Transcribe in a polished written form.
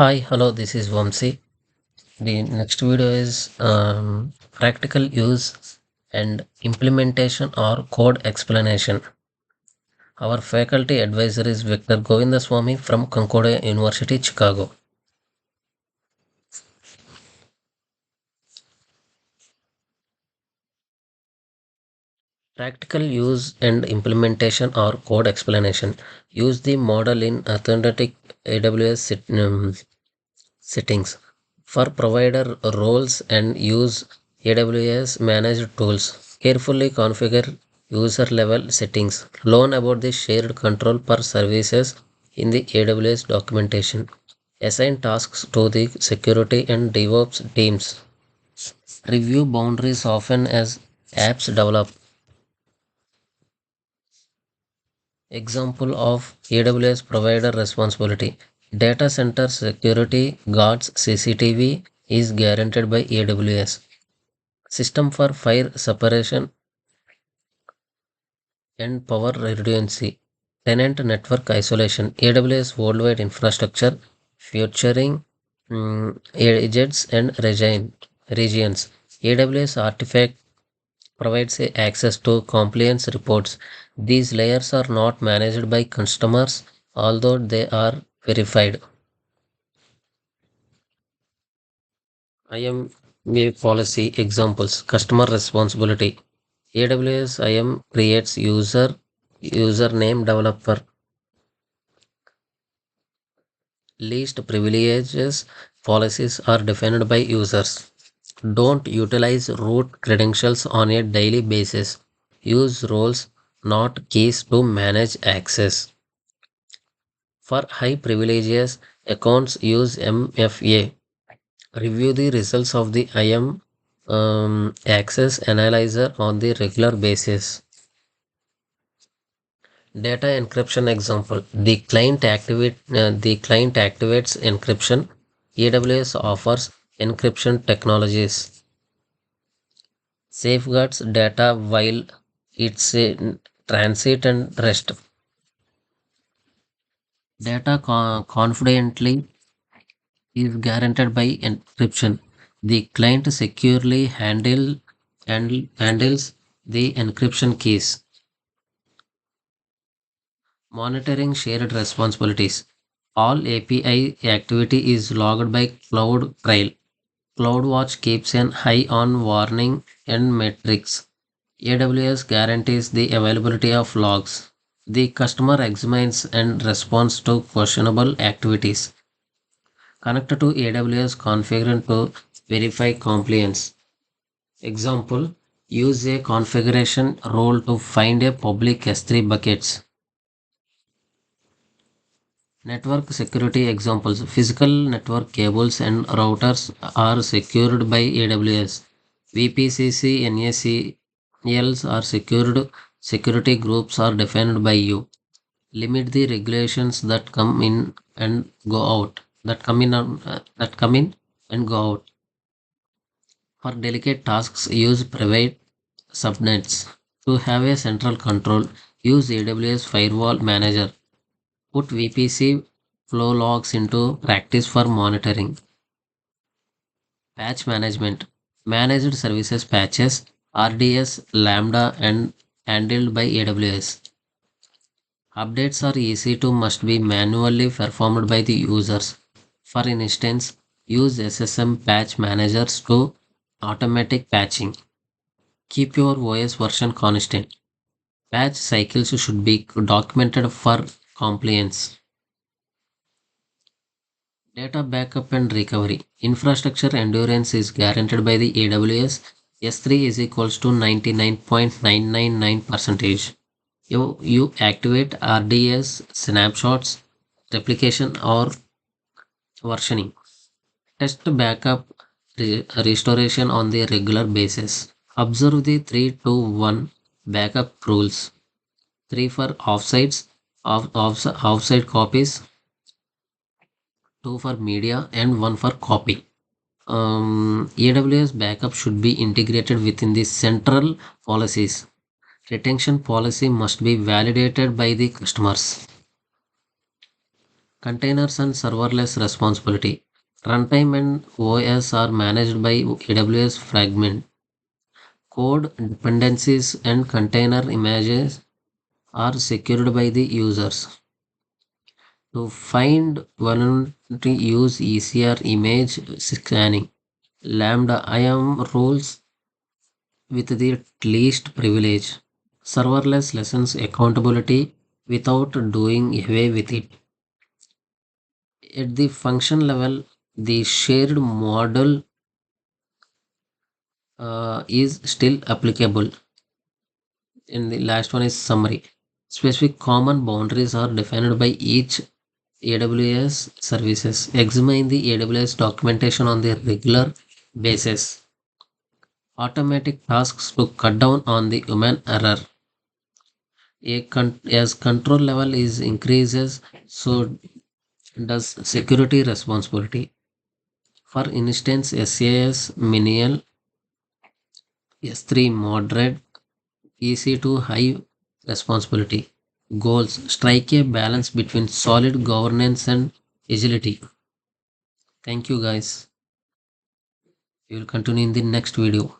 Hi, hello, this is Vamsi. The next video is practical use and implementation or code explanation. Our faculty advisor is Victor Govindaswamy from Concordia University, Chicago. Practical use and implementation or code explanation. Use the model in authentic AWS settings. For provider roles and use AWS managed tools. Carefully configure user level settings. Learn about the shared control per services in the AWS documentation. Assign tasks to the security and DevOps teams. Review boundaries often as apps develop. Example of AWS provider responsibility. Data center security guards CCTV is guaranteed by AWS. System for fire separation and power redundancy. Tenant network isolation. AWS worldwide infrastructure featuring agents and regions. AWS artifact provides access to compliance reports. These layers are not managed by customers, although they are verified. IAM policy examples. Customer responsibility. AWS IAM creates username developer. Least privileges policies are defined by users. Don't utilize root credentials on a daily basis. Use roles, not keys to manage access. For high privileges accounts, use MFA. Review the results of the IAM access analyzer on the regular basis. Data encryption example. The client activates encryption. AWS offers encryption technologies. Safeguards data while it's in transit and rest. Data confidently is guaranteed by encryption. The client securely handles the encryption keys. Monitoring shared responsibilities. All API activity is logged by CloudTrail. CloudWatch keeps an eye on warning and metrics. AWS guarantees the availability of logs. The customer examines and responds to questionable activities. Connect to AWS configure to verify compliance. Example, use a configuration role to find a public S3 buckets. Network security examples. Physical network cables and routers are secured by AWS. VPCC NACLs are secured. Security groups are defined by you. Limit the regulations that come in and go out. That come in and go out. For delicate tasks, use private subnets. To have a central control, use AWS Firewall Manager. Put VPC flow logs into practice for monitoring. Patch management. Managed services patches, RDS, Lambda, and handled by AWS. Updates are easy to must be manually performed by the users. For instance, use SSM patch managers to automatic patching. Keep your OS version constant. Patch cycles should be documented for compliance. Data backup and recovery. Infrastructure endurance is guaranteed by the AWS. S3 is equals to 99.999%. You activate RDS snapshots, replication or versioning. Test backup restoration on the regular basis. Observe the 3-2-1 backup rules. 3 for offsite copies, 2 for media, and 1 for copy. AWS backup should be integrated within the central policies. Retention policy must be validated by the customers. Containers and serverless responsibility. Runtime and OS are managed by AWS Fragment. Code dependencies and container images are secured by the users. To find vulnerability, use ECR image scanning. Lambda IAM rules with the least privilege. Serverless lessons accountability without doing away with it. At the function level, the shared model is still applicable. And the last one is summary. Specific common boundaries are defined by each AWS services. Examine the AWS documentation on the regular basis. Automatic tasks to cut down on the human error. As control level is increases, so does security responsibility. For instance, SAS minimal, S3 moderate, EC2 high responsibility. Goals strike a balance between solid governance and agility. Thank you guys. We will continue in the next video.